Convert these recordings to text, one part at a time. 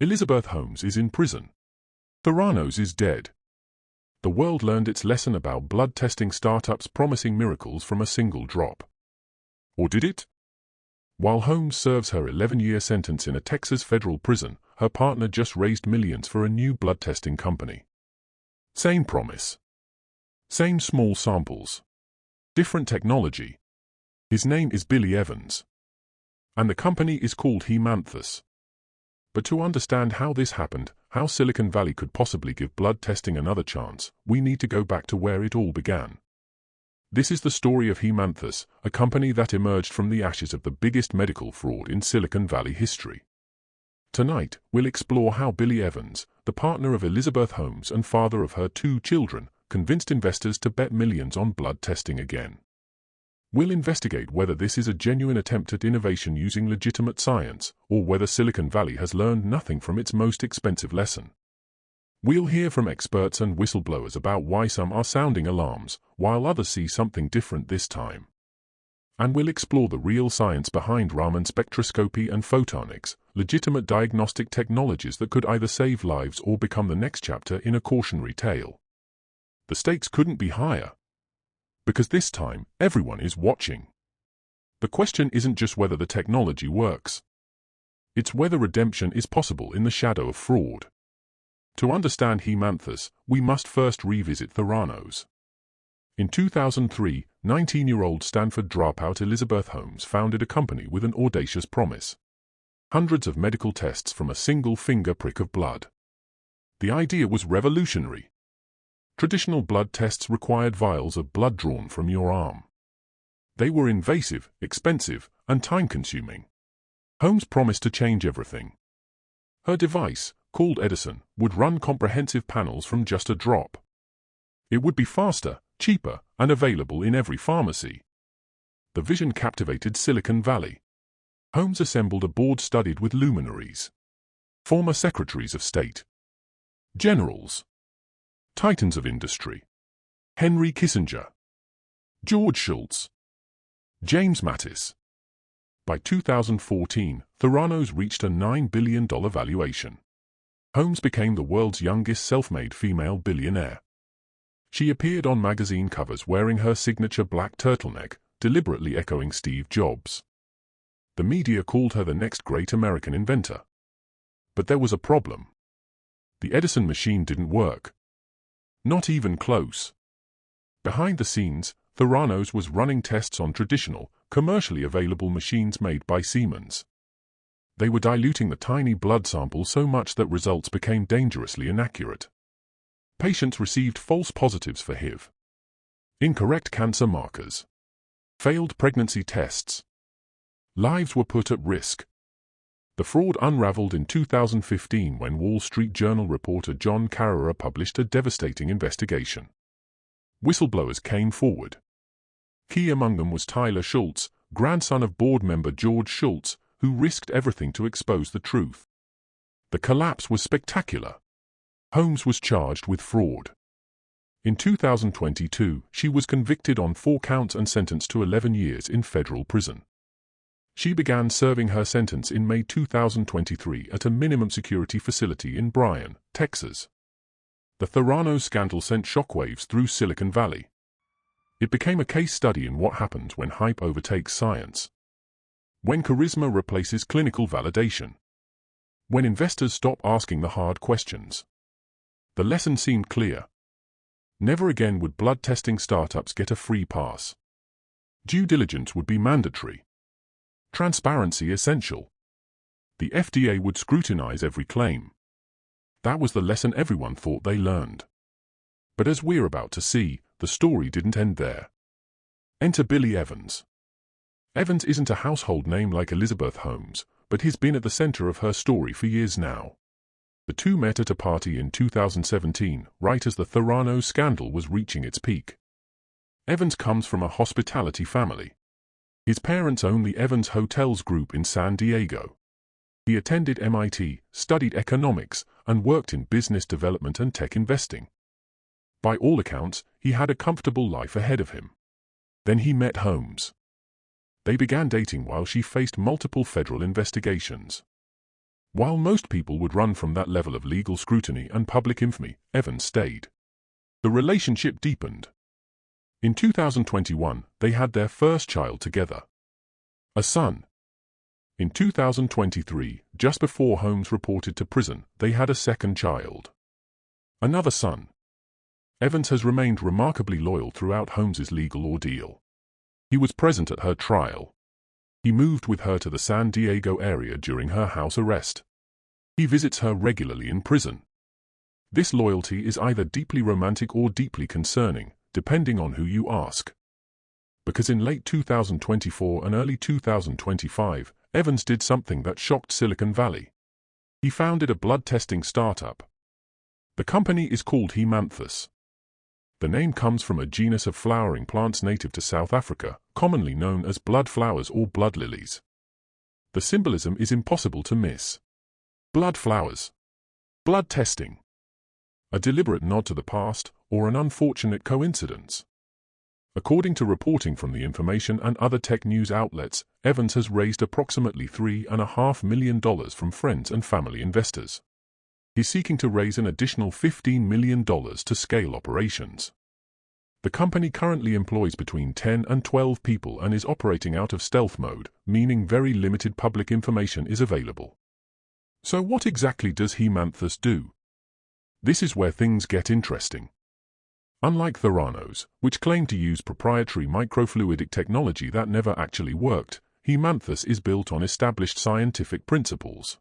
Elizabeth Holmes is in prison. Theranos is dead. The world learned its lesson about blood testing startups promising miracles from a single drop. Or did it? While Holmes serves her 11-year sentence in a Texas federal prison, her partner just raised millions for a new blood testing company. Same promise. Same small samples. Different technology. His name is Billy Evans. And the company is called Haemanthus. But to understand how this happened, how Silicon Valley could possibly give blood testing another chance, we need to go back to where it all began. This is the story of Haemanthus, a company that emerged from the ashes of the biggest medical fraud in Silicon Valley history. Tonight, we'll explore how Billy Evans, the partner of Elizabeth Holmes and father of her 2 children, convinced investors to bet millions on blood testing again. We'll investigate whether this is a genuine attempt at innovation using legitimate science, or whether Silicon Valley has learned nothing from its most expensive lesson. We'll hear from experts and whistleblowers about why some are sounding alarms, while others see something different this time. And we'll explore the real science behind Raman spectroscopy and photonics, legitimate diagnostic technologies that could either save lives or become the next chapter in a cautionary tale. The stakes couldn't be higher. Because this time, everyone is watching. The question isn't just whether the technology works. It's whether redemption is possible in the shadow of fraud. To understand Haemanthus, we must first revisit Theranos. In 2003, 19-year-old Stanford dropout Elizabeth Holmes founded a company with an audacious promise. Hundreds of medical tests from a single finger prick of blood. The idea was revolutionary. Traditional blood tests required vials of blood drawn from your arm. They were invasive, expensive, and time-consuming. Holmes promised to change everything. Her device, called Edison, would run comprehensive panels from just a drop. It would be faster, cheaper, and available in every pharmacy. The vision captivated Silicon Valley. Holmes assembled a board studded with luminaries. Former secretaries of state. Generals. Titans of industry. Henry Kissinger. George Shultz. James Mattis. By 2014, Theranos reached a $9 billion valuation. Holmes became the world's youngest self-made female billionaire. She appeared on magazine covers wearing her signature black turtleneck, deliberately echoing Steve Jobs. The media called her the next great American inventor. But there was a problem. The Edison machine didn't work. Not even close. Behind the scenes, Theranos was running tests on traditional, commercially available machines made by Siemens. They were diluting the tiny blood sample so much that results became dangerously inaccurate. Patients received false positives for HIV. Incorrect cancer markers. Failed pregnancy tests. Lives were put at risk. The fraud unraveled in 2015 when Wall Street Journal reporter John Carrera published a devastating investigation. Whistleblowers came forward. Key among them was Tyler Shultz, grandson of board member George Shultz, who risked everything to expose the truth. The collapse was spectacular. Holmes was charged with fraud. In 2022, she was convicted on 4 counts and sentenced to 11 years in federal prison. She began serving her sentence in May 2023 at a minimum security facility in Bryan, Texas. The Theranos scandal sent shockwaves through Silicon Valley. It became a case study in what happens when hype overtakes science. When charisma replaces clinical validation. When investors stop asking the hard questions. The lesson seemed clear. Never again would blood testing startups get a free pass. Due diligence would be mandatory. Transparency essential. The FDA would scrutinize every claim. That was the lesson everyone thought they learned. But as we're about to see, the story didn't end there. Enter Billy Evans. Evans isn't a household name like Elizabeth Holmes, but he's been at the center of her story for years now. The two met at a party in 2017, right as the Theranos scandal was reaching its peak. Evans comes from a hospitality family. His parents own the Evans Hotels Group in San Diego. He attended MIT, studied economics, and worked in business development and tech investing. By all accounts, he had a comfortable life ahead of him. Then he met Holmes. They began dating while she faced multiple federal investigations. While most people would run from that level of legal scrutiny and public infamy, Evans stayed. The relationship deepened. In 2021, they had their first child together, a son. In 2023, just before Holmes reported to prison, they had a second child, another son. Evans has remained remarkably loyal throughout Holmes's legal ordeal. He was present at her trial. He moved with her to the San Diego area during her house arrest. He visits her regularly in prison. This loyalty is either deeply romantic or deeply concerning, depending on who you ask. Because in late 2024 and early 2025, Evans did something that shocked Silicon Valley. He founded a blood testing startup. The company is called Haemanthus. The name comes from a genus of flowering plants native to South Africa, commonly known as blood flowers or blood lilies. The symbolism is impossible to miss. Blood flowers. Blood testing. A deliberate nod to the past, or an unfortunate coincidence? According to reporting from the Information and other tech news outlets, Evans has raised approximately $3.5 million from friends and family investors. He's seeking to raise an additional $15 million to scale operations. The company currently employs between 10 and 12 people and is operating out of stealth mode, meaning very limited public information is available. So what exactly does Haemanthus do? This is where things get interesting. Unlike Theranos, which claimed to use proprietary microfluidic technology that never actually worked, Haemanthus is built on established scientific principles.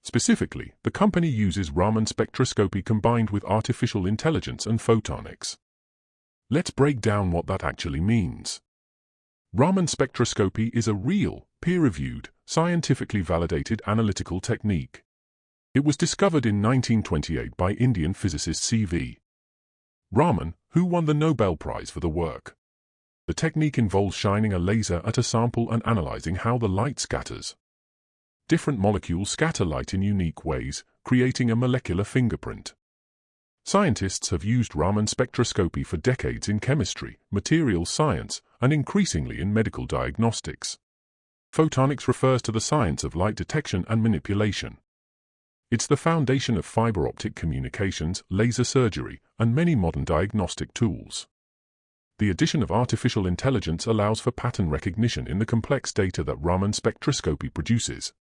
Specifically, the company uses Raman spectroscopy combined with artificial intelligence and photonics. Let's break down what that actually means. Raman spectroscopy is a real, peer-reviewed, scientifically validated analytical technique. It was discovered in 1928 by Indian physicist C.V. Raman, who won the Nobel Prize for the work. The technique involves shining a laser at a sample and analyzing how the light scatters. Different molecules scatter light in unique ways, creating a molecular fingerprint. Scientists have used Raman spectroscopy for decades in chemistry, materials science, and increasingly in medical diagnostics. Photonics refers to the science of light detection and manipulation. It's the foundation of fiber optic communications, laser surgery, and many modern diagnostic tools. The addition of artificial intelligence allows for pattern recognition in the complex data that Raman spectroscopy produces.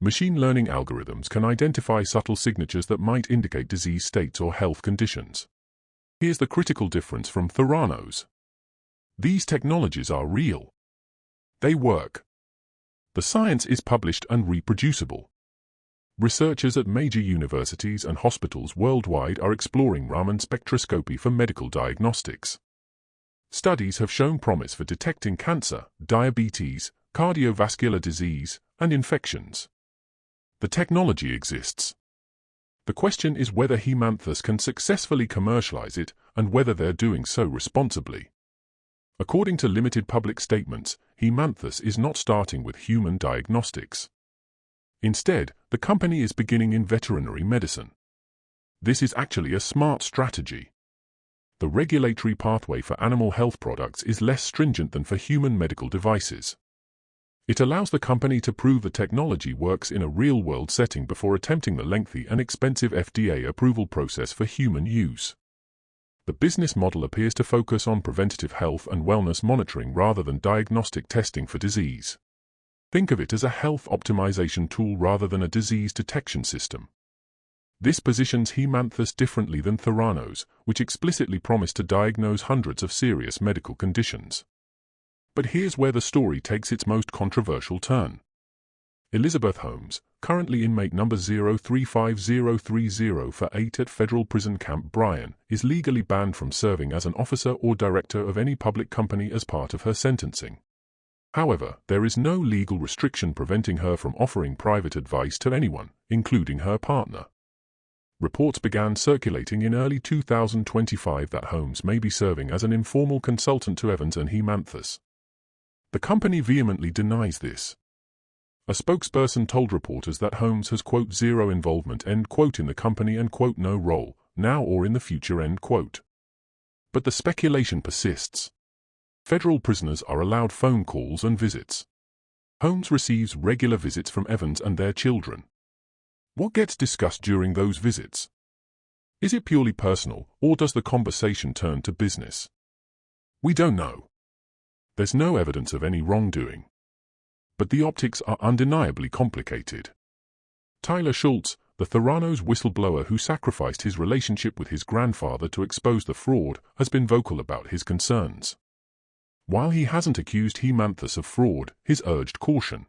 Machine learning algorithms can identify subtle signatures that might indicate disease states or health conditions. Here's the critical difference from Theranos. These technologies are real. They work. The science is published and reproducible. Researchers at major universities and hospitals worldwide are exploring Raman spectroscopy for medical diagnostics. Studies have shown promise for detecting cancer, diabetes, cardiovascular disease, and infections. The technology exists. The question is whether Haemanthus can successfully commercialize it and whether they're doing so responsibly. According to limited public statements, Haemanthus is not starting with human diagnostics. Instead, the company is beginning in veterinary medicine. This is actually a smart strategy. The regulatory pathway for animal health products is less stringent than for human medical devices. It allows the company to prove the technology works in a real-world setting before attempting the lengthy and expensive FDA approval process for human use. The business model appears to focus on preventative health and wellness monitoring rather than diagnostic testing for disease. Think of it as a health optimization tool rather than a disease detection system. This positions Haemanthus differently than Theranos, which explicitly promised to diagnose hundreds of serious medical conditions. But here's where the story takes its most controversial turn. Elizabeth Holmes, currently inmate number 035030 for 8 at Federal Prison Camp Bryan, is legally banned from serving as an officer or director of any public company as part of her sentencing. However, there is no legal restriction preventing her from offering private advice to anyone, including her partner. Reports began circulating in early 2025 that Holmes may be serving as an informal consultant to Evans and Haemanthus. The company vehemently denies this. A spokesperson told reporters that Holmes has, quote, zero involvement, end quote, in the company and, quote, no role, now or in the future, end quote. But the speculation persists. Federal prisoners are allowed phone calls and visits. Holmes receives regular visits from Evans and their children. What gets discussed during those visits? Is it purely personal, or does the conversation turn to business? We don't know. There's no evidence of any wrongdoing. But the optics are undeniably complicated. Tyler Shultz, the Theranos whistleblower who sacrificed his relationship with his grandfather to expose the fraud, has been vocal about his concerns. While he hasn't accused Haemanthus of fraud, he's urged caution.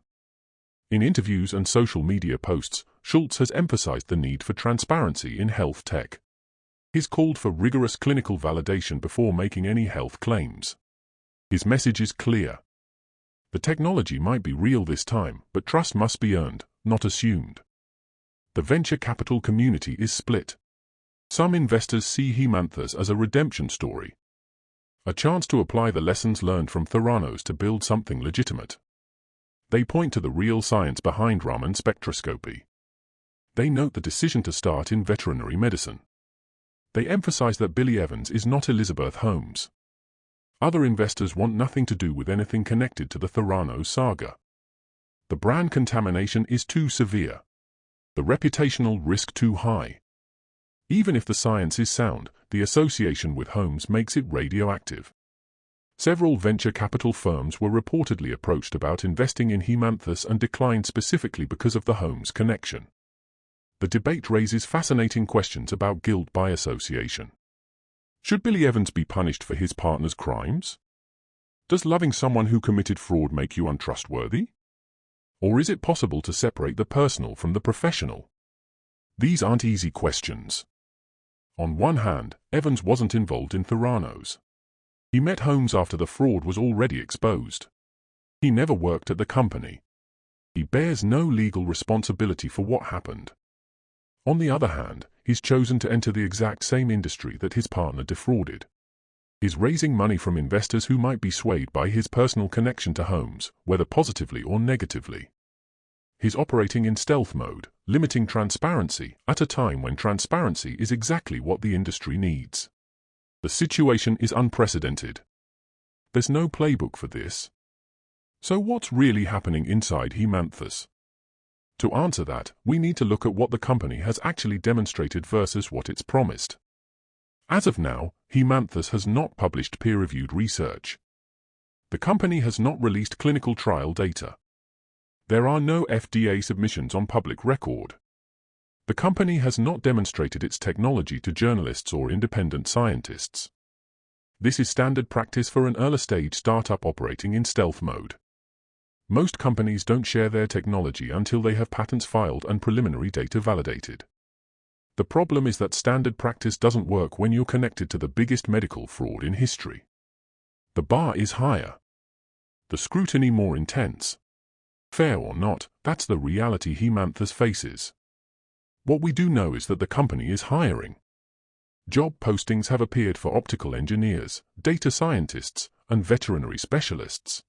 In interviews and social media posts, Shultz has emphasized the need for transparency in health tech. He's called for rigorous clinical validation before making any health claims. His message is clear. The technology might be real this time, but trust must be earned, not assumed. The venture capital community is split. Some investors see Haemanthus as a redemption story, a chance to apply the lessons learned from Theranos to build something legitimate. They point to the real science behind Raman spectroscopy. They note the decision to start in veterinary medicine. They emphasize that Billy Evans is not Elizabeth Holmes. Other investors want nothing to do with anything connected to the Theranos saga. The brand contamination is too severe. The reputational risk too high. Even if the science is sound, the association with Holmes makes it radioactive. Several venture capital firms were reportedly approached about investing in Haemanthus and declined specifically because of the Holmes connection. The debate raises fascinating questions about guilt by association. Should Billy Evans be punished for his partner's crimes? Does loving someone who committed fraud make you untrustworthy? Or is it possible to separate the personal from the professional? These aren't easy questions. On one hand, Evans wasn't involved in Theranos. He met Holmes after the fraud was already exposed. He never worked at the company. He bears no legal responsibility for what happened. On the other hand, he's chosen to enter the exact same industry that his partner defrauded. He's raising money from investors who might be swayed by his personal connection to Holmes, whether positively or negatively. He's operating in stealth mode, limiting transparency at a time when transparency is exactly what the industry needs. The situation is unprecedented. There's no playbook for this. So what's really happening inside Haemanthus? To answer that, we need to look at what the company has actually demonstrated versus what it's promised. As of now, Haemanthus has not published peer-reviewed research. The company has not released clinical trial data. There are no FDA submissions on public record. The company has not demonstrated its technology to journalists or independent scientists. This is standard practice for an early-stage startup operating in stealth mode. Most companies don't share their technology until they have patents filed and preliminary data validated. The problem is that standard practice doesn't work when you're connected to the biggest medical fraud in history. The bar is higher. The scrutiny more intense. Fair or not, that's the reality Haemanthus faces. What we do know is that the company is hiring. Job postings have appeared for optical engineers, data scientists, and veterinary specialists.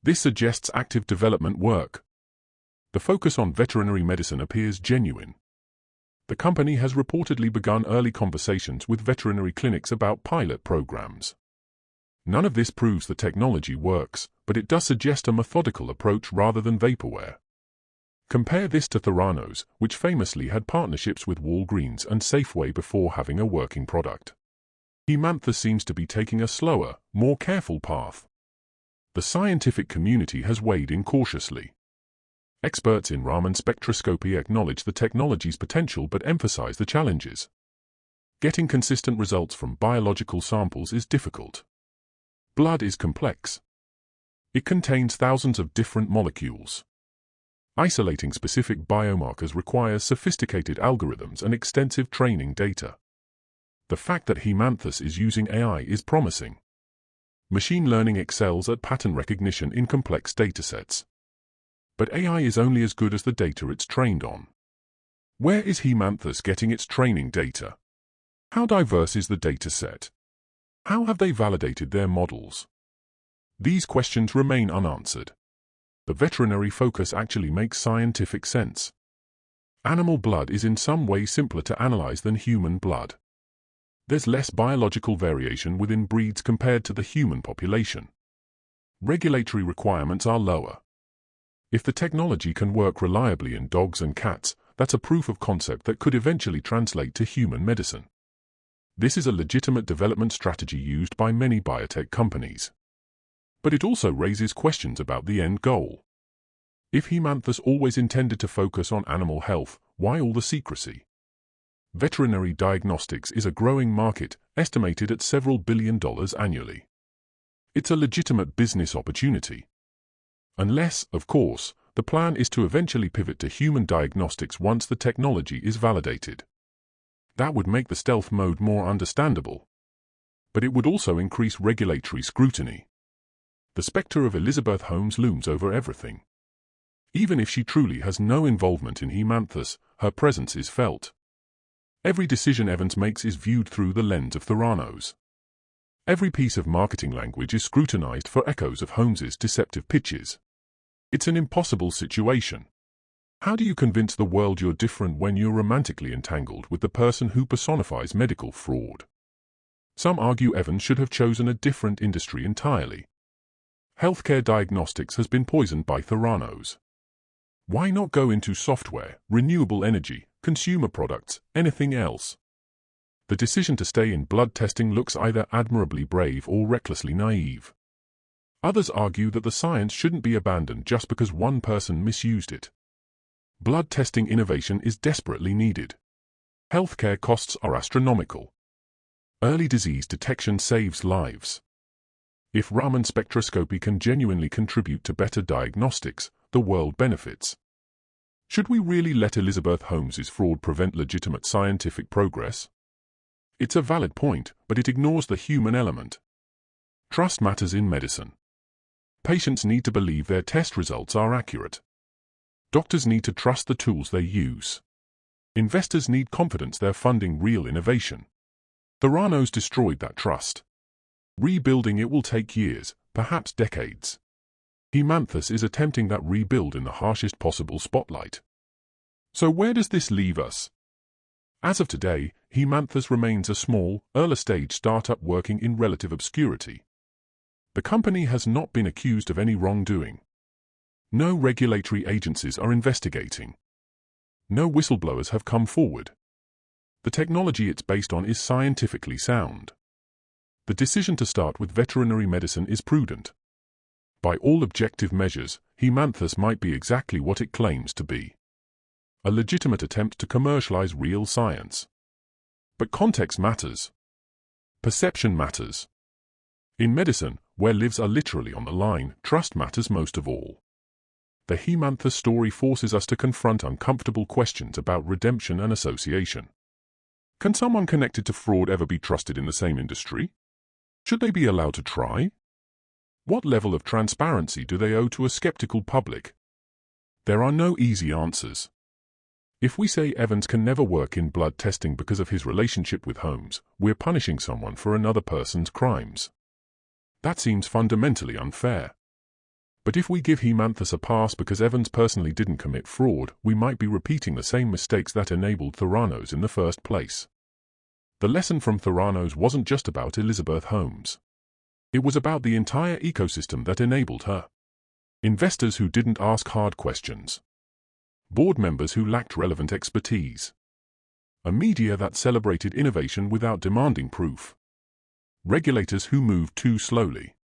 This suggests active development work. The focus on veterinary medicine appears genuine. The company has reportedly begun early conversations with veterinary clinics about pilot programs. None of this proves the technology works, but it does suggest a methodical approach rather than vaporware. Compare this to Theranos, which famously had partnerships with Walgreens and Safeway before having a working product. Haemanthus seems to be taking a slower, more careful path. The scientific community has weighed in cautiously. Experts in Raman spectroscopy acknowledge the technology's potential but emphasize the challenges. Getting consistent results from biological samples is difficult. Blood is complex. It contains thousands of different molecules. Isolating specific biomarkers requires sophisticated algorithms and extensive training data. The fact that Haemanthus is using AI is promising. Machine learning excels at pattern recognition in complex datasets. But AI is only as good as the data it's trained on. Where is Haemanthus getting its training data? How diverse is the dataset? How have they validated their models? These questions remain unanswered. The veterinary focus actually makes scientific sense. Animal blood is in some way simpler to analyze than human blood. There's less biological variation within breeds compared to the human population. Regulatory requirements are lower. If the technology can work reliably in dogs and cats, that's a proof of concept that could eventually translate to human medicine. This is a legitimate development strategy used by many biotech companies. But it also raises questions about the end goal. If Haemanthus always intended to focus on animal health, why all the secrecy? Veterinary diagnostics is a growing market, estimated at several $billion annually. It's a legitimate business opportunity. Unless, of course, the plan is to eventually pivot to human diagnostics once the technology is validated. That would make the stealth mode more understandable. But it would also increase regulatory scrutiny. The specter of Elizabeth Holmes looms over everything. Even if she truly has no involvement in Haemanthus, her presence is felt. Every decision Evans makes is viewed through the lens of Theranos. Every piece of marketing language is scrutinized for echoes of Holmes's deceptive pitches. It's an impossible situation. How do you convince the world you're different when you're romantically entangled with the person who personifies medical fraud? Some argue Evans should have chosen a different industry entirely. Healthcare diagnostics has been poisoned by Theranos. Why not go into software, renewable energy, consumer products, anything else? The decision to stay in blood testing looks either admirably brave or recklessly naive. Others argue that the science shouldn't be abandoned just because one person misused it. Blood testing innovation is desperately needed. Healthcare costs are astronomical. Early disease detection saves lives. If Raman spectroscopy can genuinely contribute to better diagnostics, the world benefits. Should we really let Elizabeth Holmes's fraud prevent legitimate scientific progress? It's a valid point, but it ignores the human element. Trust matters in medicine. Patients need to believe their test results are accurate. Doctors need to trust the tools they use. Investors need confidence they're funding real innovation. Theranos destroyed that trust. Rebuilding it will take years, perhaps decades. Haemanthus is attempting that rebuild in the harshest possible spotlight. So where does this leave us? As of today, Haemanthus remains a small, early-stage startup working in relative obscurity. The company has not been accused of any wrongdoing. No regulatory agencies are investigating. No whistleblowers have come forward. The technology it's based on is scientifically sound. The decision to start with veterinary medicine is prudent. By all objective measures, Haemanthus might be exactly what it claims to be. A legitimate attempt to commercialize real science. But context matters. Perception matters. In medicine, where lives are literally on the line, trust matters most of all. The Haemanthus story forces us to confront uncomfortable questions about redemption and association. Can someone connected to fraud ever be trusted in the same industry? Should they be allowed to try? What level of transparency do they owe to a skeptical public? There are no easy answers. If we say Evans can never work in blood testing because of his relationship with Holmes, we're punishing someone for another person's crimes. That seems fundamentally unfair. But if we give Haemanthus a pass because Evans personally didn't commit fraud, we might be repeating the same mistakes that enabled Theranos in the first place. The lesson from Theranos wasn't just about Elizabeth Holmes. It was about the entire ecosystem that enabled her. Investors who didn't ask hard questions. Board members who lacked relevant expertise. A media that celebrated innovation without demanding proof. Regulators who moved too slowly.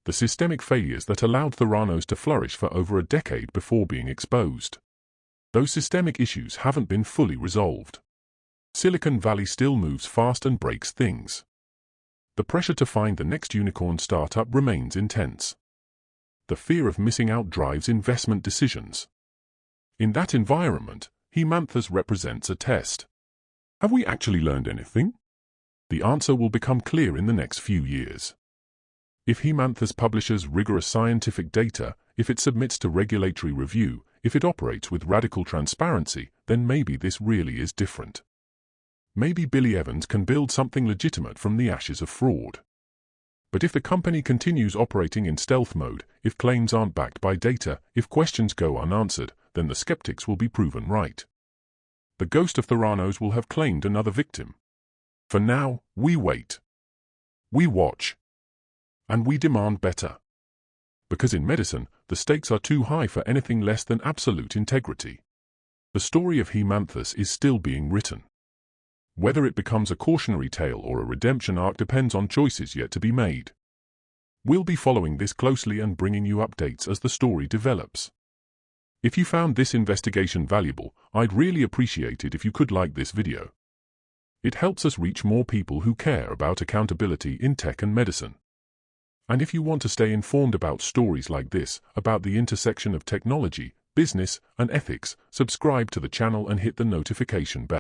The systemic failures that allowed Theranos to flourish for over a decade before being exposed. Those systemic issues haven't been fully resolved. Silicon Valley still moves fast and breaks things. The pressure to find the next unicorn startup remains intense. The fear of missing out drives investment decisions. In that environment, Haemanthus represents a test. Have we actually learned anything? The answer will become clear in the next few years. If Haemanthus publishes rigorous scientific data, if it submits to regulatory review, if it operates with radical transparency, then maybe this really is different. Maybe Billy Evans can build something legitimate from the ashes of fraud. But if the company continues operating in stealth mode, if claims aren't backed by data, if questions go unanswered, then the skeptics will be proven right. The ghost of Theranos will have claimed another victim. For now, we wait. We watch. And we demand better. Because in medicine, the stakes are too high for anything less than absolute integrity. The story of Haemanthus is still being written. Whether it becomes a cautionary tale or a redemption arc depends on choices yet to be made. We'll be following this closely and bringing you updates as the story develops. If you found this investigation valuable, I'd really appreciate it if you could like this video. It helps us reach more people who care about accountability in tech and medicine. And if you want to stay informed about stories like this, about the intersection of technology, business, and ethics, subscribe to the channel and hit the notification bell.